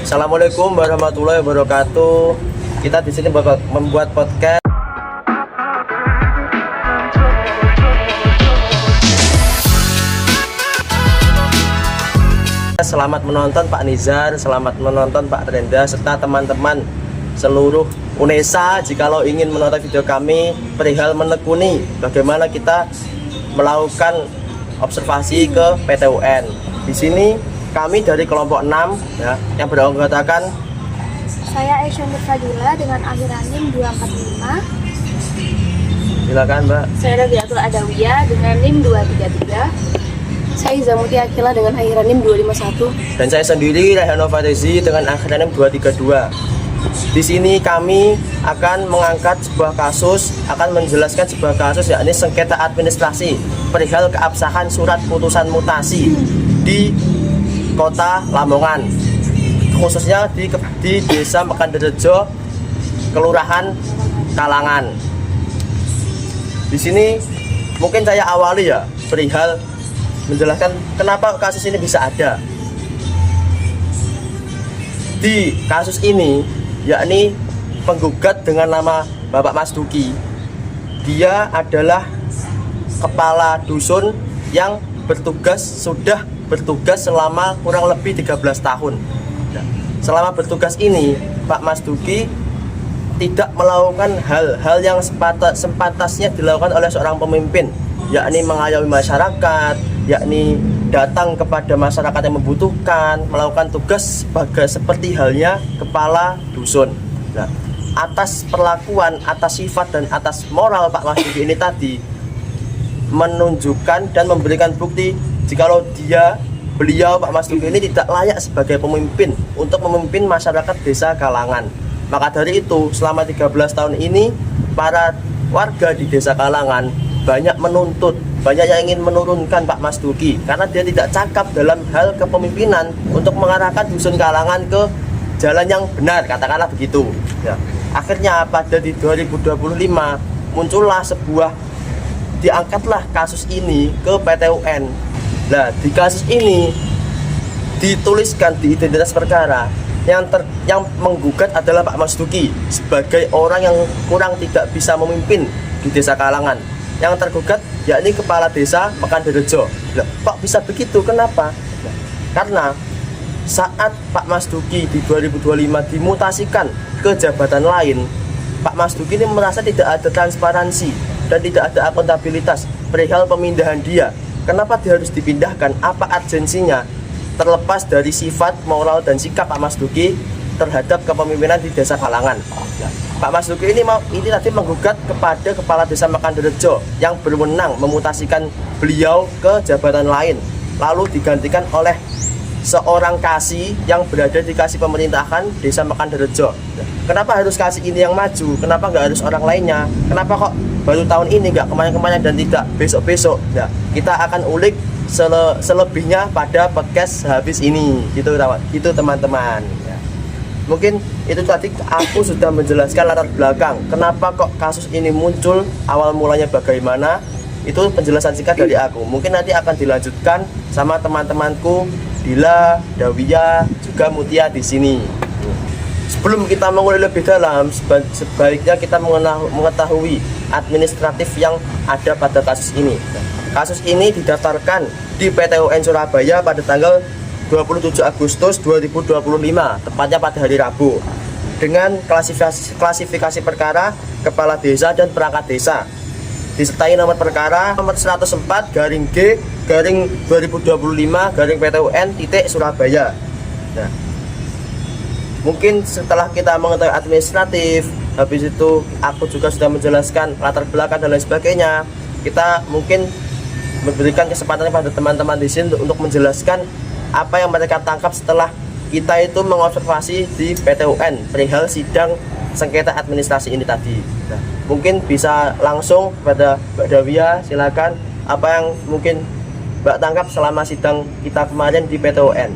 Assalamualaikum warahmatullahi wabarakatuh. Kita di sini membuat podcast. Selamat menonton Pak Nizar, selamat menonton Pak Trenda, serta teman-teman seluruh UNESA. Jikalau ingin menonton video kami perihal menekuni bagaimana kita melakukan observasi ke PT UN. Di sini kami dari kelompok 6 ya, yang beranggotakan saya Aisyah Fadila dengan akhiran NIM 245. Silakan Mbak. Saya Rabiatul Adawiyah dengan NIM 233. Saya Zamuti Akila dengan akhiran NIM 251. Dan saya sendiri Rehano Fatezi dengan akhiran NIM 232. Di sini kami akan mengangkat sebuah kasus, akan menjelaskan sebuah kasus yakni sengketa administrasi perihal keabsahan surat putusan mutasi di Kota Lamongan, khususnya di Desa Mekanderejo, Kelurahan Kalangan. Di sini mungkin saya awali ya perihal menjelaskan kenapa kasus ini bisa ada. Di kasus ini yakni penggugat dengan nama Bapak Mas Duki. Dia adalah kepala dusun yang sudah bertugas selama kurang lebih 13 tahun. Nah, selama bertugas ini Pak Mas Duki tidak melakukan hal-hal yang sepantasnya dilakukan oleh seorang pemimpin, yakni mengayomi masyarakat, yakni datang kepada masyarakat yang membutuhkan, melakukan tugas seperti halnya kepala dusun. Nah, atas perlakuan, atas sifat dan atas moral Pak Mas Duki ini tadi menunjukkan dan memberikan bukti jikalau beliau Pak Mas Duki ini tidak layak sebagai pemimpin untuk memimpin masyarakat Desa Kalangan. Maka dari itu selama 13 tahun ini para warga di Desa Kalangan banyak menuntut, banyak yang ingin menurunkan Pak Mas Duki karena dia tidak cakap dalam hal kepemimpinan untuk mengarahkan dusun Kalangan ke jalan yang benar, katakanlah begitu ya. Akhirnya pada di 2025 muncullah diangkatlah kasus ini ke PT UN. Nah, di kasus ini dituliskan di identitas perkara yang menggugat adalah Pak Mas Duki sebagai orang yang kurang tidak bisa memimpin di Desa Kalangan. Yang tergugat yakni kepala desa Mekanderejo. Nah, kok bisa begitu? Kenapa? Nah, karena saat Pak Mas Duki di 2025 dimutasikan ke jabatan lain, Pak Mas Duki ini merasa tidak ada transparansi dan tidak ada akuntabilitas perihal pemindahan dia. Kenapa dia harus dipindahkan? Apa urgensinya? Terlepas dari sifat, moral, dan sikap Pak Mas Duki terhadap kepemimpinan di Desa Kalangan. Nah, Pak Mas Duki ini tadi menggugat kepada kepala desa Mekanderejo yang berwenang memutasikan beliau ke jabatan lain, lalu digantikan oleh seorang kasih yang berada di kasih pemerintahan Desa Mekanderejo. Kenapa harus kasih ini yang maju? Kenapa nggak harus orang lainnya? Kenapa kok baru tahun ini, nggak kemarin-kemarin dan tidak besok-besok? Nah, kita akan ulik selebihnya pada podcast habis ini, gitu teman-teman. Ya. Mungkin itu tadi aku sudah menjelaskan latar belakang kenapa kok kasus ini muncul, awal mulanya bagaimana. Itu penjelasan singkat dari aku. Mungkin nanti akan dilanjutkan sama teman-temanku Dila, Dawiyah, juga Mutia di sini. Sebelum kita mengulik lebih dalam, sebaiknya kita mengetahui administratif yang ada pada kasus ini. Kasus ini didaftarkan di PT UN Surabaya pada tanggal 27 Agustus 2025, tepatnya pada hari Rabu, dengan klasifikasi perkara kepala desa dan perangkat desa, disertai nomor perkara nomor 104 garing G garing 2025 garing PT UN titik Surabaya. Nah, mungkin setelah kita mengetahui administratif, habis itu aku juga sudah menjelaskan latar belakang dan lain sebagainya, kita mungkin memberikan kesempatan pada teman-teman di sini untuk menjelaskan apa yang mereka tangkap setelah kita itu mengobservasi di PT UN perihal sidang sengketa administrasi ini tadi. Nah, mungkin bisa langsung pada Mbak Dawiyah, silakan apa yang mungkin Mbak tangkap selama sidang kita kemarin di PT UN.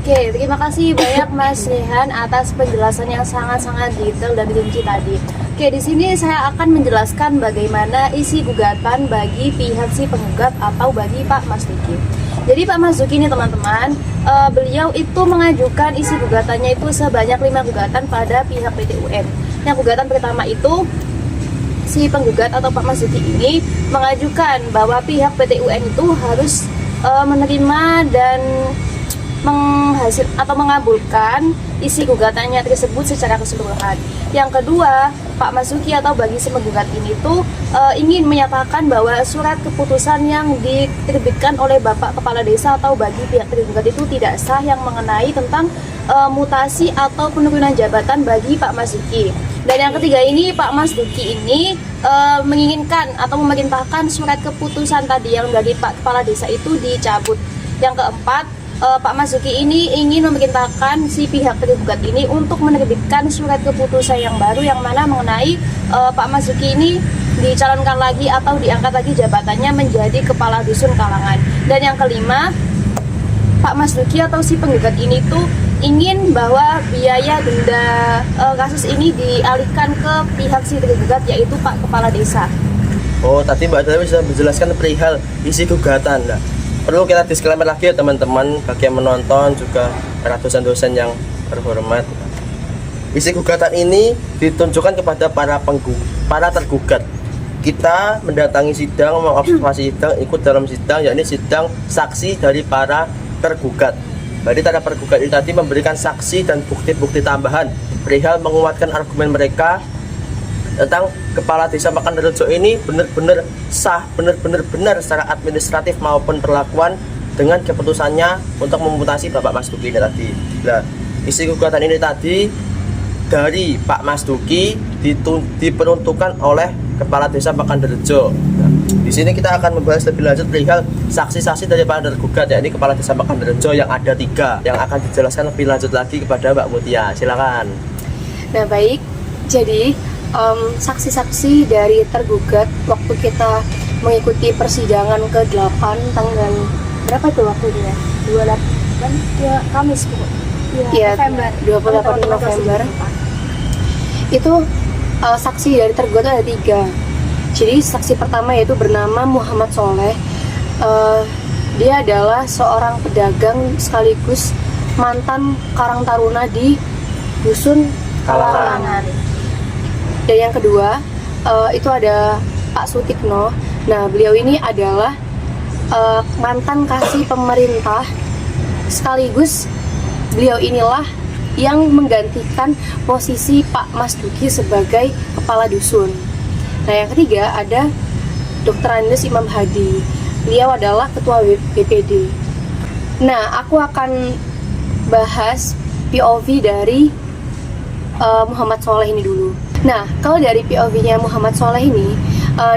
Oke, terima kasih banyak Mas Rehan atas penjelasan yang sangat-sangat detail dan rinci tadi. Oke, di sini saya akan menjelaskan bagaimana isi gugatan bagi pihak si penggugat atau bagi Pak Mas Duki. Jadi Pak Mas Duki ini teman-teman, beliau itu mengajukan isi gugatannya itu sebanyak 5 gugatan pada pihak PT UN. Yang gugatan pertama itu si penggugat atau Pak Mas Duki ini mengajukan bahwa pihak PT UN itu harus menerima dan mengabulkan isi gugatannya tersebut secara keseluruhan. Yang kedua, Pak Mas Duki atau bagi si penggugat ini tuh ingin menyatakan bahwa surat keputusan yang diterbitkan oleh Bapak Kepala Desa atau bagi pihak tergugat itu tidak sah yang mengenai tentang mutasi atau penurunan jabatan bagi Pak Mas Duki. Dan yang ketiga ini Pak Mas Duki ini menginginkan atau memerintahkan surat keputusan tadi yang dari Pak Kepala Desa itu dicabut. Yang keempat, Pak Mas Duki ini ingin memerintahkan si pihak tergugat ini untuk menerbitkan surat keputusan yang baru yang mana mengenai Pak Mas Duki ini dicalonkan lagi atau diangkat lagi jabatannya menjadi Kepala Dusun Kalangan. Dan yang kelima, Pak Mas Duki atau si penggugat ini tuh ingin bahwa biaya denda kasus ini dialihkan ke pihak si tergugat yaitu Pak Kepala Desa. Oh, tadi Mbak Dewi sudah menjelaskan perihal isi gugatan. Nah, perlu kita disclaimer lagi ya teman-teman, bagi yang menonton juga para dosen-dosen yang terhormat. Isi gugatan ini ditunjukkan kepada para tergugat. Kita mendatangi sidang, mengobservasi sidang, ikut dalam sidang, yakni sidang saksi dari para tergugat. Jadi para tergugat ini tadi memberikan saksi dan bukti-bukti tambahan perihal menguatkan argumen mereka tentang Kepala Desa Makanrejo ini benar-benar sah, benar secara administratif maupun perlakuan dengan keputusannya untuk memutasi Bapak Mas Duki ini tadi. Nah, isi gugatan ini tadi dari Pak Mas Duki diperuntukkan oleh Kepala Desa Makanrejo. Nah, di sini kita akan membahas lebih lanjut perihal saksi-saksi dari para tergugat, yakni Kepala Desa Makanrejo yang ada 3 yang akan dijelaskan lebih lanjut lagi kepada Mbak Mutia. Silakan. Nah baik, jadi saksi-saksi dari tergugat waktu kita mengikuti persidangan ke-8 tanggal berapa tuh waktunya? 28 ya, Kamis Ya, November. 28 November. Itu saksi dari tergugat ada 3. Jadi saksi pertama yaitu bernama Muhammad Soleh. Dia adalah seorang pedagang sekaligus mantan Karang Taruna di Dusun Kalangan. Dan yang kedua itu ada Pak Sutikno. Nah beliau ini adalah mantan kasih pemerintah, sekaligus beliau inilah yang menggantikan posisi Pak Mas Duki sebagai kepala dusun. Nah yang ketiga ada Dr. Andes Imam Hadi. Beliau adalah ketua BPD. Nah aku akan bahas POV dari Muhammad Soleh ini dulu. Nah, kalau dari POV-nya Muhammad Soleh ini,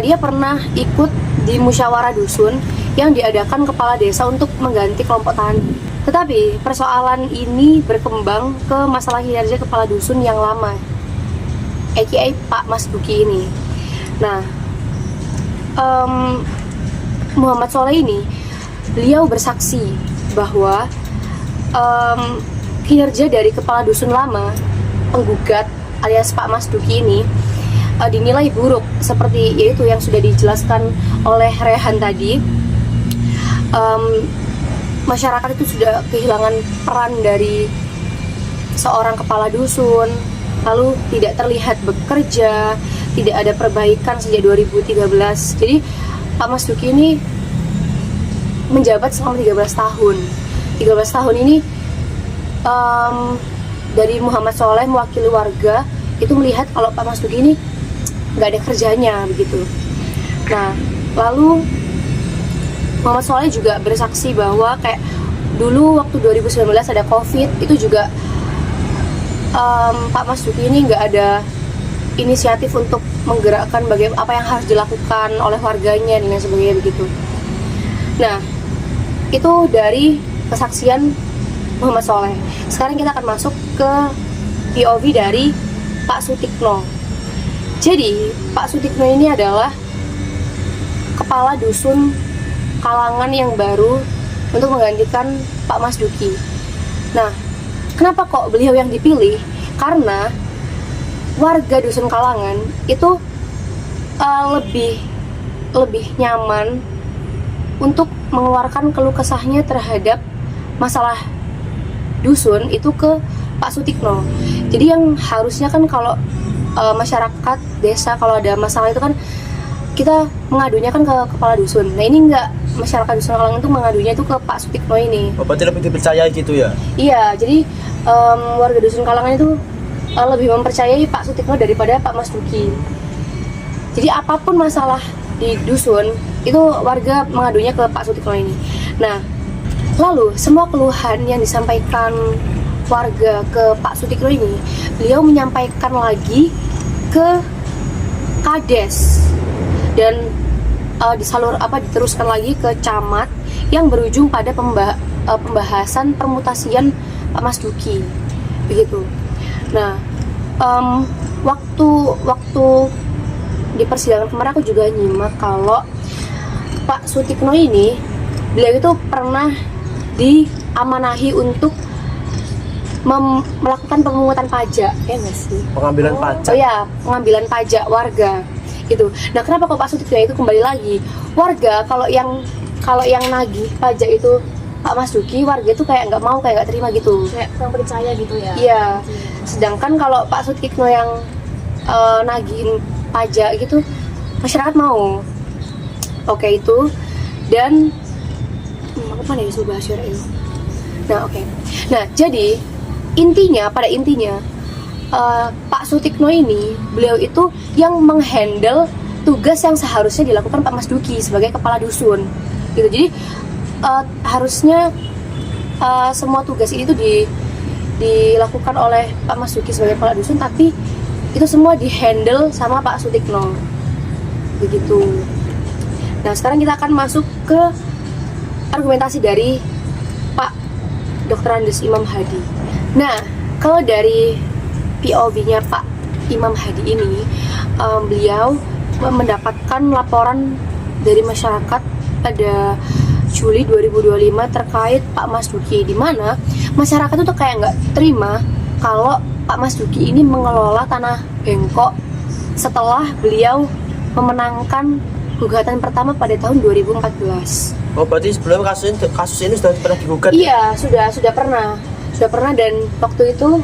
dia pernah ikut di musyawarah dusun yang diadakan kepala desa untuk mengganti kelompok tani. Tetapi persoalan ini berkembang ke masalah kinerja kepala dusun yang lama, aka Pak Mas Duki ini. Nah, Muhammad Soleh ini, beliau bersaksi bahwa kinerja dari kepala dusun lama, penggugat alias Pak Mas Duki ini dinilai buruk, seperti yaitu yang sudah dijelaskan oleh Rehan tadi. Masyarakat itu sudah kehilangan peran dari seorang kepala dusun, lalu tidak terlihat bekerja, tidak ada perbaikan sejak 2013. Jadi Pak Mas Duki ini menjabat selama 13 tahun. 13 tahun ini dari Muhammad Soleh mewakili warga itu melihat kalau Pak Mas Duki ini nggak ada kerjanya begitu. Nah, lalu Muhammad Soleh juga bersaksi bahwa kayak dulu waktu 2019 ada COVID, itu juga Pak Mas Duki ini nggak ada inisiatif untuk menggerakkan apa yang harus dilakukan oleh warganya dan lain sebagainya begitu. Nah, itu dari kesaksian Muhammad Soleh. Sekarang kita akan masuk ke POV dari Pak Sutikno. Jadi Pak Sutikno ini adalah kepala dusun Kalangan yang baru untuk menggantikan Pak Mas Duki. Nah, kenapa kok beliau yang dipilih? Karena warga dusun Kalangan itu lebih nyaman untuk mengeluarkan keluh kesahnya terhadap masalah dusun itu ke Pak Sutikno. Jadi yang harusnya kan kalau masyarakat desa kalau ada masalah itu kan kita mengadunya kan ke kepala dusun. Nah ini enggak, masyarakat dusun Kalangan itu mengadunya itu ke Pak Sutikno ini. Oh, berarti lebih dipercaya gitu ya? Iya, jadi warga dusun Kalangan itu lebih mempercayai Pak Sutikno daripada Pak Mas Duki. Jadi apapun masalah di dusun itu warga mengadunya ke Pak Sutikno ini. Nah, lalu semua keluhan yang disampaikan warga ke Pak Sutikno ini, beliau menyampaikan lagi ke Kades dan diteruskan lagi ke camat yang berujung pada pembahasan permutasian Pak Mas Duki, begitu. Nah, waktu di persidangan kemarin aku juga nyimak kalau Pak Sutikno ini, beliau itu pernah diamanahi untuk melakukan pemungutan pajak, ya nggak sih? Pengambilan pajak. Oh ya, pengambilan pajak warga gitu. Nah, kenapa kok Pak Sutikno itu kembali lagi? Warga kalau yang nagih pajak itu Pak Mas Duki, warga itu kayak nggak mau, kayak nggak terima gitu. Kayak kurang percaya gitu ya. Iya. Sedangkan kalau Pak Sutikno yang nagihin pajak gitu, masyarakat mau. Oke itu. Dan apa nih Sobat Asyur itu? Nah, oke. Nah, jadi pada intinya Pak Sutikno ini, beliau itu yang menghandle tugas yang seharusnya dilakukan Pak Mas Duki sebagai kepala dusun gitu. Jadi harusnya semua tugas ini tuh dilakukan oleh Pak Mas Duki sebagai kepala dusun, tapi itu semua dihandle sama Pak Sutikno begitu. Nah, sekarang kita akan masuk ke argumentasi dari Pak Dr. Andes Imam Hadi. Nah, kalau dari POV-nya Pak Imam Hadi ini, beliau mendapatkan laporan dari masyarakat pada Juli 2025 terkait Pak Mas Duki, di mana masyarakat itu tuh kayak nggak terima kalau Pak Mas Duki ini mengelola tanah bengkok setelah beliau memenangkan gugatan pertama pada tahun 2014. Oh, berarti sebelum kasus ini sudah pernah digugat? Iya, sudah pernah dan waktu itu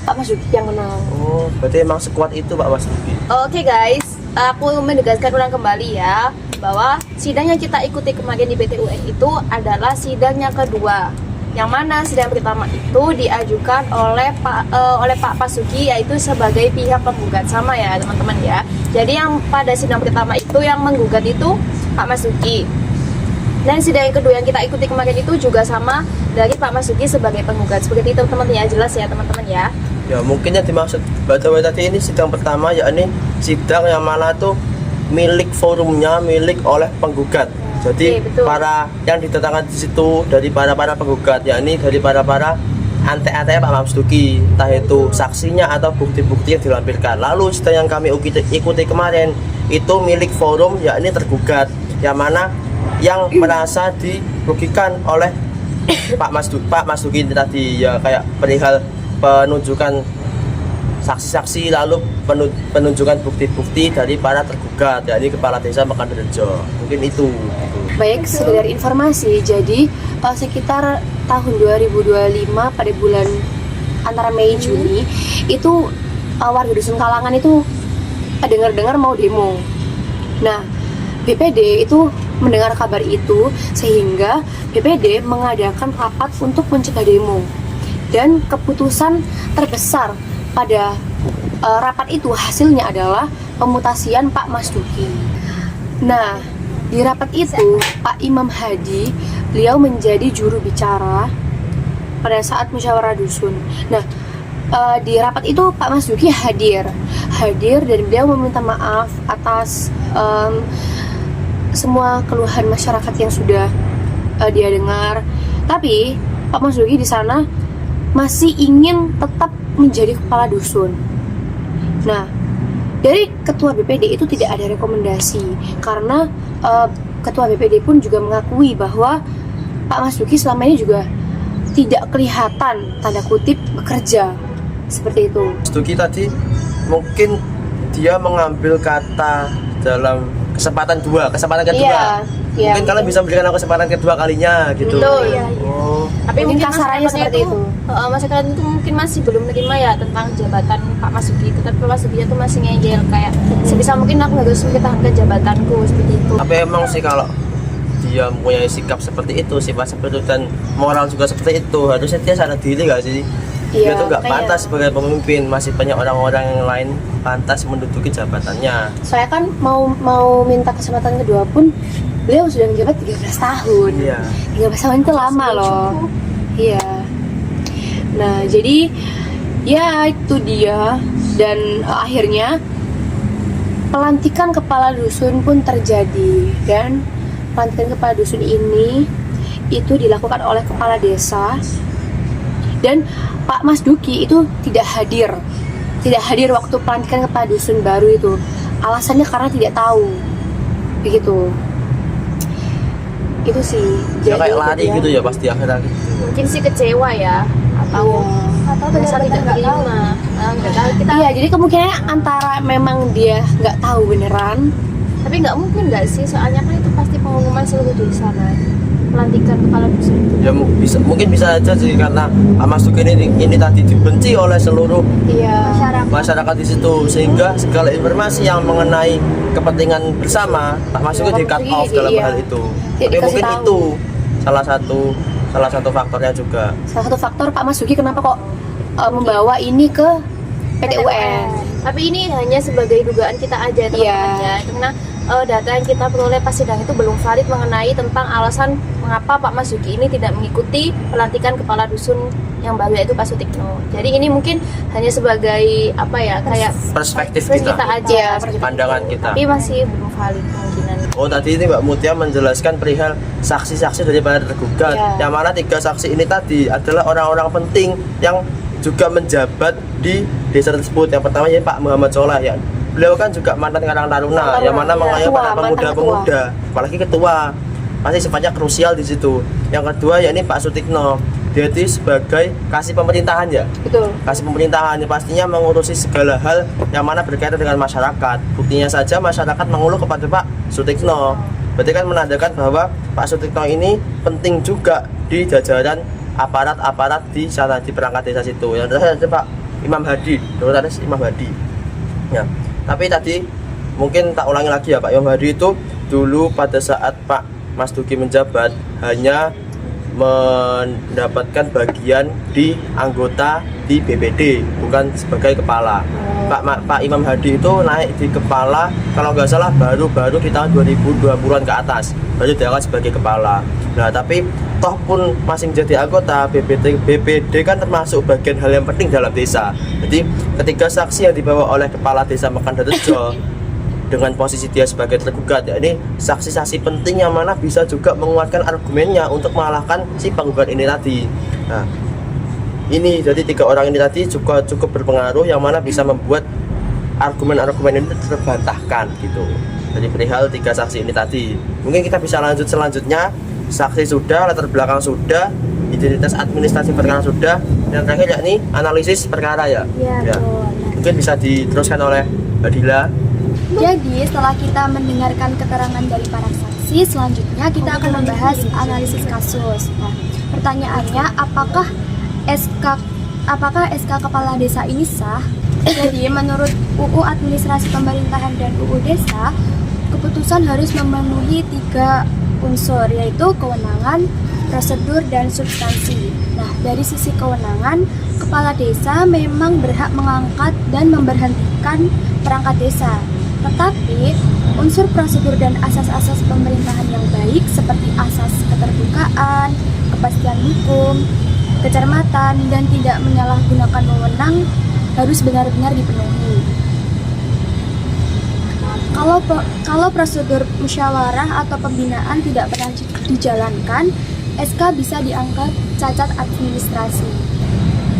Pak Mas Duki yang menang. Oh, berarti emang sekuat itu Pak Mas Duki. Oke guys, aku menegaskan ulang kembali ya bahwa sidang yang kita ikuti kemarin di PT UN itu adalah sidang yang kedua. Yang mana sidang pertama itu diajukan oleh Pak Pasuki, yaitu sebagai pihak penggugat, sama ya teman-teman ya. Jadi yang pada sidang pertama itu yang menggugat itu Pak Masuki. Dan sidang yang kedua yang kita ikuti kemarin itu juga sama dari Pak Masuki sebagai penggugat. Seperti itu teman-teman ya, jelas ya teman-teman ya. Ya mungkin yang dimaksud Batawa tadi ini sidang pertama, yakni sidang yang mana tuh milik forumnya, milik oleh penggugat. Jadi betul. para yang didatangkan di situ dari para penggugat, yakni dari para ante-ante Pak Mas Duki, entah itu saksinya atau bukti-bukti yang dilampirkan. Lalu sidang yang kami ikuti kemarin itu milik forum, yakni tergugat, yang mana yang merasa dirugikan oleh Pak Mas Duki tadi, ya kayak perihal penunjukan saksi-saksi, lalu penunjukan bukti-bukti dari para tergugat, yakni Kepala Desa Mekanrejo. Mungkin itu. Baik, sekedar informasi, jadi sekitar tahun 2025 pada bulan antara Mei Juni itu warga dusun Kalangan itu dengar-dengar mau demo. Nah, BPD itu mendengar kabar itu sehingga BPD mengadakan rapat untuk mencegah demo. Dan keputusan terbesar pada rapat itu hasilnya adalah pemutasian Pak Mas Duki. Nah, di rapat itu Pak Imam Hadi beliau menjadi juru bicara pada saat musyawarah dusun. Nah, di rapat itu Pak Mas Duki hadir dan beliau meminta maaf atas semua keluhan masyarakat yang sudah dia dengar. Tapi Pak Mas Duki di sana masih ingin tetap menjadi kepala dusun. Nah, dari ketua BPD itu tidak ada rekomendasi karena ketua BPD pun juga mengakui bahwa Pak Mas Duki selama ini juga tidak kelihatan tanda kutip bekerja seperti itu. Mas Duki tadi mungkin dia mengambil kata dalam kesempatan kedua, Iya. Iya, Mungkin kalian bisa memberikan aku kesempatan kedua kalinya gitu. Betul. Iya, Oh, Tapi Mungkin mungkin kasarannya masyarakatnya seperti itu. Masyarakat itu mungkin masih belum menerima ya tentang jabatan Pak Masuki itu. Tapi Pak Masuki itu masih ngeyel kayak sebisa mungkin aku harus mempertahankan jabatanku seperti itu. tapi emang sih kalau dia mempunyai sikap seperti itu, sifat seperti itu dan moral juga seperti itu, harusnya dia sadar diri gak sih? Dia Iya, tuh gak makanya. pantas sebagai pemimpin, masih banyak orang-orang yang lain pantas menduduki jabatannya. Saya kan mau minta kesempatan kedua pun beliau sudah menjabat 13 tahun. Iya. 13 tahun itu lama loh. Iya. Nah, jadi ya itu dia dan akhirnya pelantikan kepala dusun pun terjadi dan pelantikan kepala dusun ini itu dilakukan oleh kepala desa dan Pak Mas Duki itu tidak hadir waktu pelantikan kepala dusun baru itu. Alasannya karena tidak tahu begitu. Itu sih. Dia kayak lari dia- gitu ya pasti akhir-akhir gitu. Mungkin sih kecewa ya atau merasa tidak terima. Nggak tahu kita. Iya, jadi kemungkinannya antara memang dia nggak tahu beneran. Tapi nggak mungkin nggak sih, soalnya kan itu pasti pengumuman seluruh desa kan, pelantikan kepala dusun itu. Ya mungkin bisa aja sih karena Pak Masuki ini tadi dibenci oleh seluruh Iya. masyarakat di situ, sehingga segala informasi yang mengenai kepentingan bersama Pak Masuki Pak di cut Masuki, off dalam iya. hal itu. Tidak Tapi dikasih mungkin tahu. itu salah satu faktornya juga. Salah satu faktor Pak Masuki kenapa kok membawa ini ke PT UN. Tapi ini hanya sebagai dugaan kita aja teman-teman Iya. ya, karena data yang kita peroleh pas sidang itu belum valid mengenai tentang alasan mengapa Pak Masuki ini tidak mengikuti pelantikan kepala dusun yang baru yaitu Pak Sutikno. Jadi ini mungkin hanya sebagai apa ya, kayak Perspektif kita kita, aja, Iya, seperti pandangan itu. kita. Tapi masih belum valid kemungkinan. Oh tadi ini Mbak Mutia menjelaskan perihal saksi-saksi daripada tergugat, Iya. yang mana 3 saksi ini tadi adalah orang-orang penting yang juga menjabat di desa tersebut. Yang pertama ya Pak Muhammad Soleh ya. Beliau kan juga mantan Karang Taruna, yang mana Iya, mengayomi ketua, para mantan pemuda-pemuda, apalagi ketua. Pasti sifatnya krusial di situ. Yang kedua ya ini Pak Sutikno. Dia itu sebagai kasih pemerintahan ya. Betul. Kasih pemerintahan pastinya mengurusi segala hal yang mana berkaitan dengan masyarakat. Buktinya saja masyarakat mengeluh kepada Pak Sutikno. Berarti kan menandakan bahwa Pak Sutikno ini penting juga di jajaran aparat-aparat di sana, di perangkat desa situ. Yang terakhir ada Pak Imam Hadi, Dr. Imam Hadi. Ya, tapi tadi mungkin tak ulangi lagi ya, Pak Imam Hadi itu dulu pada saat Pak Mas Duki menjabat hanya mendapatkan bagian di anggota di BPD, bukan sebagai kepala. Pak Imam Hadi itu naik di kepala kalau nggak salah baru di tahun 2020-an ke atas, baru diangkat sebagai kepala. Nah tapi toh pun masih menjadi anggota BPD kan termasuk bagian hal yang penting dalam desa. Jadi ketika saksi yang dibawa oleh kepala desa Mekandarejo dengan posisi dia sebagai tergugat, ya ini saksi-saksi penting yang mana bisa juga menguatkan argumennya untuk mengalahkan si penggugat ini tadi. Nah, ini jadi 3 orang ini tadi juga cukup berpengaruh yang mana bisa membuat argumen-argumen ini terbantahkan gitu. Jadi perihal 3 saksi ini tadi. Mungkin kita bisa lanjut selanjutnya. Saksi sudah, latar belakang sudah, identitas administrasi perkara sudah, yang terakhir yakni analisis perkara ya. Iya, betul. Mungkin bisa diteruskan oleh Mbak Dila. Jadi setelah kita mendengarkan keterangan dari para saksi, selanjutnya kita akan membahas analisis kasus. Nah, pertanyaannya apakah SK kepala desa ini sah? Jadi menurut UU Administrasi Pemerintahan dan UU Desa, keputusan harus memenuhi 3 unsur, yaitu kewenangan, prosedur, dan substansi. Nah, dari sisi kewenangan, kepala desa memang berhak mengangkat dan memberhentikan perangkat desa. Tetapi, unsur prosedur dan asas-asas pemerintahan yang baik seperti asas keterbukaan, kepastian hukum, kecermatan, dan tidak menyalahgunakan wewenang harus benar-benar dipenuhi. Kalau prosedur musyawarah atau pembinaan tidak pernah dijalankan, SK bisa dianggap cacat administrasi.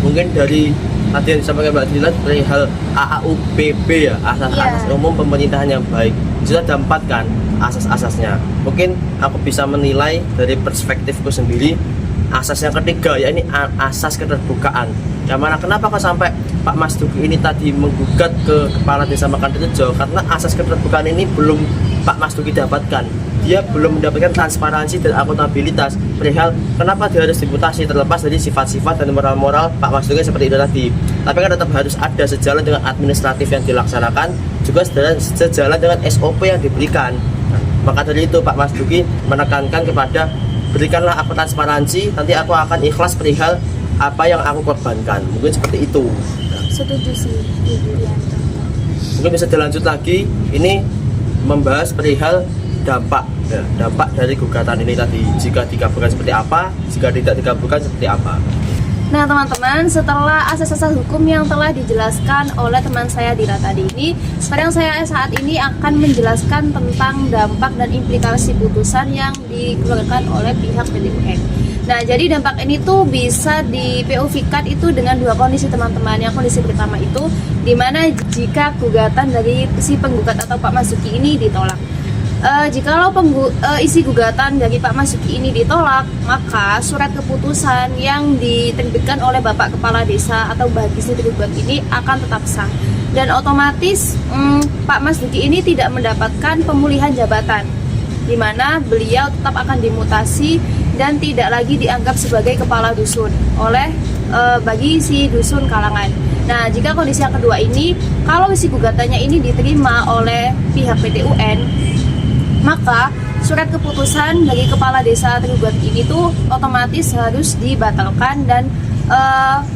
Mungkin dari tadi yang disampaikan Mbak Dila perihal AAUPB ya, asas-asas Iya. umum pemerintahan yang baik. Sudah ada 4 kan asas-asasnya. Mungkin aku bisa menilai dari perspektifku sendiri. Asas yang ketiga ya ini asas keterbukaan. Yang mana kenapa kok sampai Pak Mas Duki ini tadi menggugat ke kepala desa Mekandarejo, karena asas keterbukaan ini belum Pak Mas Duki dapatkan. dia belum mendapatkan transparansi dan akuntabilitas perihal kenapa dia harus dimutasi, terlepas dari sifat-sifat dan moral-moral Pak Mas Duki seperti itu tadi. Tapi kan tetap harus ada sejalan dengan administratif yang dilaksanakan, juga sejalan dengan SOP yang diberikan. Maka dari itu Pak Mas Duki menekankan kepada berikanlah aku transparansi, nanti aku akan ikhlas perihal apa yang aku korbankan. Mungkin seperti itu. Setuju sih, setuju ya. Mungkin bisa dilanjut lagi, ini membahas perihal dampak dari gugatan ini tadi. Jika dikabulkan seperti apa, jika tidak dikabulkan seperti apa. Nah teman-teman, setelah asas-asas hukum yang telah dijelaskan oleh teman saya Dira tadi ini, sekarang saya saat ini akan menjelaskan tentang dampak dan implikasi putusan yang dikeluarkan oleh pihak PT UN. Nah, jadi dampak ini tuh bisa di POV-kan itu dengan dua kondisi teman-teman. Yang kondisi pertama itu dimana jika gugatan dari si penggugat atau Pak Masuki ini ditolak. Jikalau isi gugatan dari Pak Masuki ini ditolak, maka surat keputusan yang diterbitkan oleh Bapak Kepala Desa atau bagi si tergugat ini akan tetap sah. Dan otomatis Pak Masuki ini tidak mendapatkan pemulihan jabatan, di mana beliau tetap akan dimutasi dan tidak lagi dianggap sebagai kepala dusun oleh bagi si dusun Kalangan. Nah, jika kondisi yang kedua ini, kalau isi gugatannya ini diterima oleh pihak PT UN, maka surat keputusan dari kepala desa tergugat ini tuh otomatis harus dibatalkan dan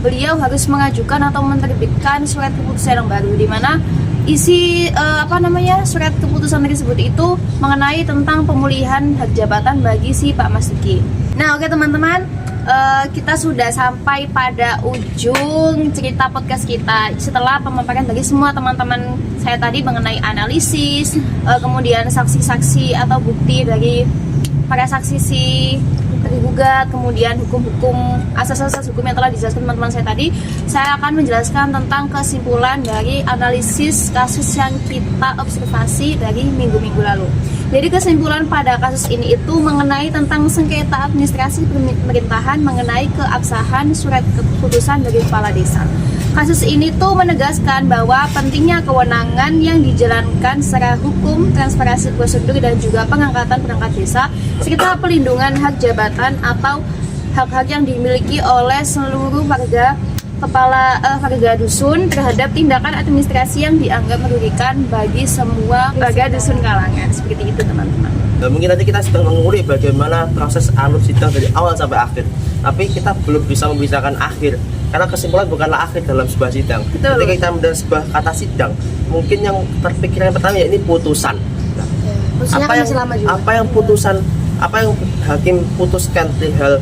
beliau harus mengajukan atau menerbitkan surat keputusan yang baru, di mana isi surat keputusan tersebut itu mengenai tentang pemulihan hak jabatan bagi si Pak Masuki. Nah, oke teman-teman, kita sudah sampai pada ujung cerita podcast kita setelah pemaparan dari semua teman-teman saya tadi mengenai analisis, kemudian saksi-saksi atau bukti dari para saksi si tergugat, kemudian hukum-hukum, asas-asas hukum yang telah dijelaskan teman-teman saya tadi. Saya akan menjelaskan tentang kesimpulan dari analisis kasus yang kita observasi dari minggu-minggu lalu. Jadi kesimpulan pada kasus ini itu mengenai tentang sengketa administrasi pemerintahan mengenai keabsahan surat keputusan dari kepala desa. Kasus ini tuh menegaskan bahwa pentingnya kewenangan yang dijalankan secara hukum, transparansi prosedur dan juga pengangkatan perangkat desa, serta pelindungan hak jabatan atau hak-hak yang dimiliki oleh seluruh warga warga dusun terhadap tindakan administrasi yang dianggap merugikan bagi semua warga dusun Kalangan. Seperti itu teman-teman. Nah, mungkin nanti kita sedang mengulik bagaimana proses alur sidang dari awal sampai akhir, tapi kita belum bisa membicarakan akhir karena kesimpulan bukanlah akhir dalam sebuah sidang. Betul. Ketika kita mendengar sebuah kata sidang, mungkin yang terpikir yang pertama ya ini putusan. Nah, apa yang hakim putuskan perihal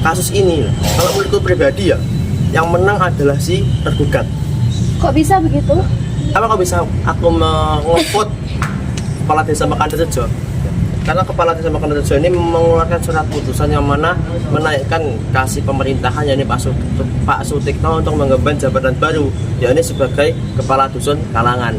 kasus ini? Kalau menurutku pribadi ya, yang menang adalah si tergugat. Kok bisa begitu? Kok bisa aku mengotot Kepala Desa Makanrejo? Karena Kepala Desa Makanrejo ini mengeluarkan surat putusan yang mana menaikkan kasih pemerintahan, yakni Pak Sutikno untuk mengemban jabatan baru, yakni sebagai Kepala Dusun Kalangan.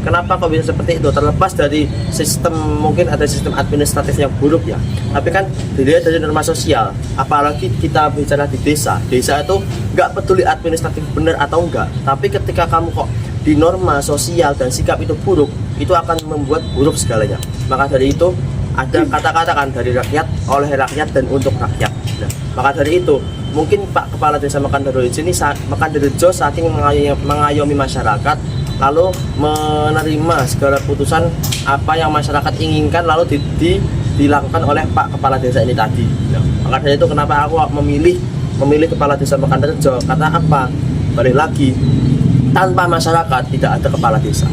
Kenapa kok bisa seperti itu? Terlepas dari sistem, mungkin ada sistem administratif yang buruk ya, tapi kan dilihat dari norma sosial. Apalagi kita bicara di desa itu nggak peduli administratif benar atau enggak, tapi ketika kamu kok di norma sosial dan sikap itu buruk, itu akan membuat buruk segalanya. Maka dari itu ada kata-kata kan, dari rakyat, oleh rakyat dan untuk rakyat. Nah, maka dari itu mungkin Pak Kepala Desa Makanrejo saking mengayomi masyarakat, lalu menerima segala putusan apa yang masyarakat inginkan, lalu dilakukan oleh Pak Kepala Desa ini tadi. Nah, maka dari itu kenapa aku memilih Kepala Desa Makanrejo, karena apa? Balik lagi, tanpa masyarakat tidak ada Kepala Desa.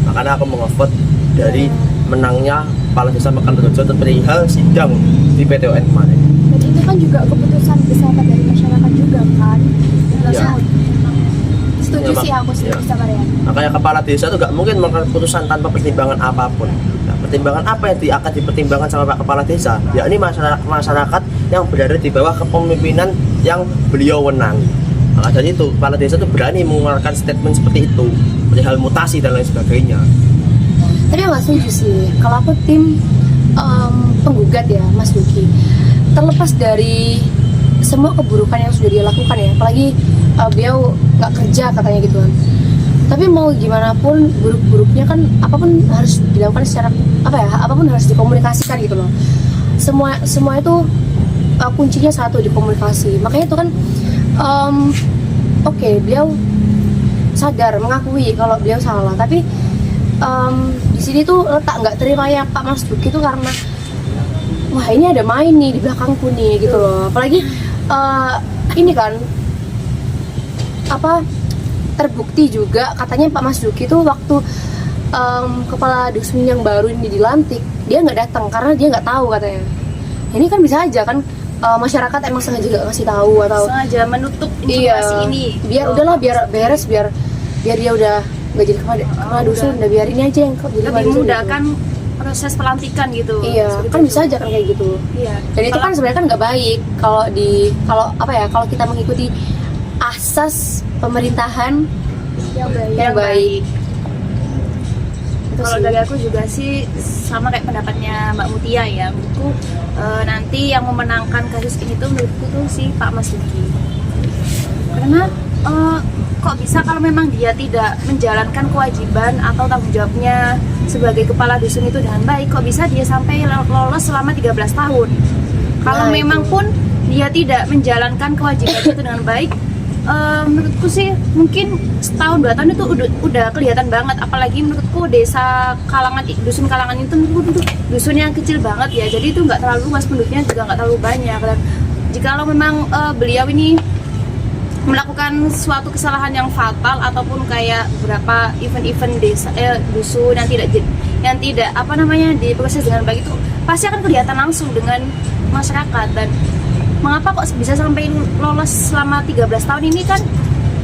Makanya aku mengevote dari menangnya Kepala Desa Makanrejo perihal sidang di PT UN kemarin. Dan itu kan juga keputusan bersama dari masyarakat juga kan. Ya. Setuju sih aku setuju sama Rian. Makanya Kepala Desa itu gak mungkin mengambil keputusan tanpa pertimbangan apapun. Nah, pertimbangan apa yang akan dipertimbangkan sama Pak Kepala Desa? Ya ini masyarakat yang berada di bawah kepemimpinan yang beliau wenangi. Maka dari itu Kepala Desa itu berani mengeluarkan statement seperti itu perihal mutasi dan lain sebagainya. Tapi nggak setuju sih. Kalau aku tim penggugat ya, Mas Duki. Terlepas dari semua keburukan yang sudah dia lakukan ya, apalagi beliau nggak kerja katanya gitu kan. Tapi mau gimana pun buruk-buruknya kan apapun harus dilakukan secara apapun harus dikomunikasikan gitu loh. Semua itu kuncinya satu, di komunikasi. Makanya itu kan oke, beliau sadar mengakui kalau beliau salah, tapi di sini tuh letak nggak terimanya Pak Mas Duki itu karena wah ini ada main nih di belakangku nih gitu loh. Apalagi ini kan terbukti juga katanya Pak Mas Duki tuh waktu kepala dusun yang baru ini dilantik, dia nggak datang karena dia nggak tahu katanya. Ini kan bisa aja kan masyarakat emang sengaja nggak ngasih tahu atau sengaja menutup informasi ini. Biar udahlah, biar beres, biar dia udah nggak jadi kepala dusun, udah biar ini aja yang jadi kepala Lebih dusun. memudahkan proses pelantikan gitu. Iya, Seperti kan itu. bisa aja kan kayak gitu. Iya. Dan itu kan sebenarnya kan nggak baik kalau kita mengikuti asas pemerintahan yang baik. Itu Kalau sih. dari aku juga sih sama kayak pendapatnya Mbak Mutia ya. Menurutku nanti yang memenangkan kasus ini tuh menurutku tuh si Pak Mas Duki. Karena kok bisa kalau memang dia tidak menjalankan kewajiban atau tanggung jawabnya sebagai kepala dusun itu dengan baik, kok bisa dia sampai lolos selama 13 tahun. Kalau Nah, memang itu. pun dia tidak menjalankan kewajiban itu dengan baik, menurutku sih mungkin setahun 2 tahun itu udah kelihatan banget. Apalagi menurutku desa Kalangan, dusun Kalangan itu menurutku dusun yang kecil banget ya, jadi itu nggak terlalu luas, penduduknya juga nggak terlalu banyak. Dan jikalau memang beliau ini melakukan suatu kesalahan yang fatal ataupun kayak beberapa event-event desa dusun yang tidak diproses dengan baik, itu pasti akan kelihatan langsung dengan masyarakat. Dan mengapa kok bisa sampai lolos selama 13 tahun ini, kan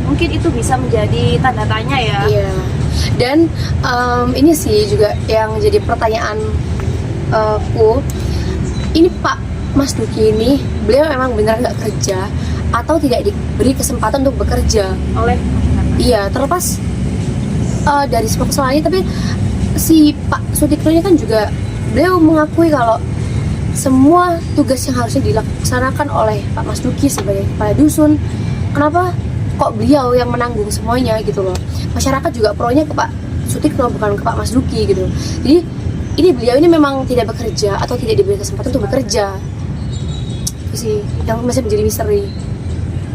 mungkin itu bisa menjadi tanda tanya ya. Iya. Dan ini sih juga yang jadi pertanyaan ku, ini Pak Mas Duki ini beliau emang benar nggak kerja atau tidak diberi kesempatan untuk bekerja Oleh iya, terlepas dari semua kesalahannya, tapi si Pak Sutikno ini kan juga beliau mengakui kalau semua tugas yang harusnya dilaksanakan oleh Pak Mas Duki sebagai kepala dusun, kenapa kok beliau yang menanggung semuanya gitu loh. Masyarakat juga pronya ke Pak Sutikno bukan ke Pak Mas Duki gitu. Jadi ini beliau ini memang tidak bekerja atau tidak diberi kesempatan untuk bekerja. Itu sih yang masih menjadi misteri.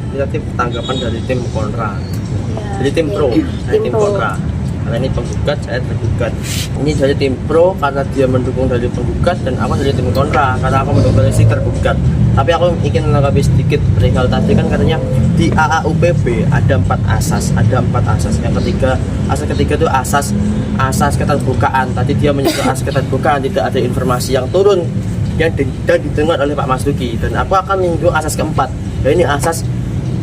Kita tim tanggapan dari tim kontra. ya, Jadi tim pro, Tim saya tim pro. kontra. Karena ini penggugat, saya tergugat. Ini dari tim pro karena dia mendukung dari penggugat, dan aku dari tim kontra karena aku mendukung dari si tergugat. Tapi aku ingin menanggapi sedikit perihal tadi, kan katanya di AAUPB ada 4 asas, Yang asas ketiga itu asas keterbukaan. Tadi dia menyebut asas keterbukaan, tidak ada informasi yang turun yang didengar oleh Pak Mas Duki. Dan aku akan menyinggung asas keempat, ini asas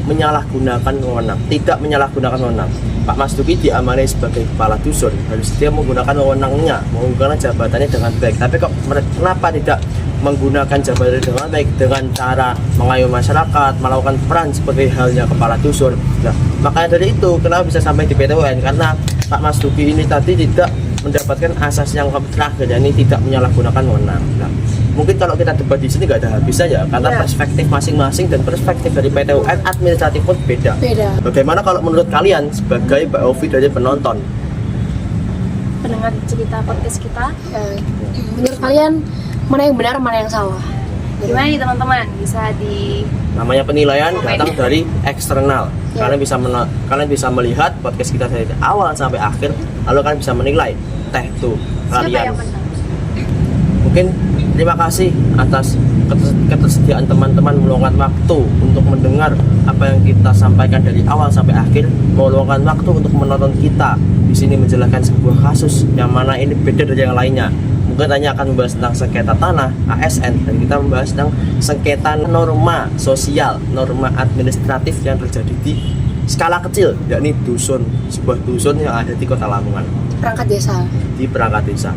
menyalahgunakan wewenang, tidak menyalahgunakan wewenang. Pak Mas Duki diamanai sebagai kepala dusun, harus dia menggunakan wewenangnya, menggunakan jabatannya dengan baik. Tapi kok kenapa tidak menggunakan jabatannya dengan baik dengan cara mengayomi masyarakat, melakukan peran sebagai halnya kepala dusun? Nah, makanya dari itu kenapa bisa sampai di PT UN, karena Pak Mas Duki ini tadi tidak mendapatkan asas yang terakhir, yakni tidak menyalahgunakan wewenang. Nah, mungkin kalau kita debat di sini nggak ada habisnya ya, karena Ya. perspektif masing-masing dan perspektif dari PT UN administratif pun beda. Bagaimana kalau menurut kalian sebagai Mbak Ovi dari penonton? pendengar cerita podcast kita, Menurut kalian mana yang benar, mana yang salah? gimana nih teman-teman? Bisa di Namanya penilaian Komen. datang dari eksternal. Ya. Kalian bisa melihat podcast kita dari awal sampai akhir, lalu kalian bisa menilai tuh siapa kalian. yang menang? Mungkin terima kasih atas ketersediaan teman-teman meluangkan waktu untuk mendengar apa yang kita sampaikan dari awal sampai akhir, meluangkan waktu untuk menonton kita di sini menjelaskan sebuah kasus yang mana ini beda dari yang lainnya. Mungkin hanya akan membahas tentang sengketa tanah ASN, dan kita membahas tentang sengketa norma sosial, norma administratif yang terjadi di skala kecil, yakni dusun, sebuah dusun yang ada di Kota Lamongan, Perangkat desa. di perangkat desa.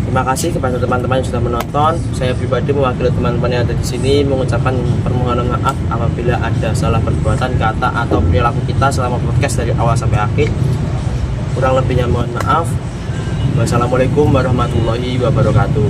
Terima kasih kepada teman-teman yang sudah menonton. Saya pribadi mewakili teman-teman yang ada di sini mengucapkan permohonan maaf apabila ada salah perbuatan, kata atau perilaku kita selama podcast dari awal sampai akhir. Kurang lebihnya mohon maaf. Wassalamualaikum warahmatullahi wabarakatuh.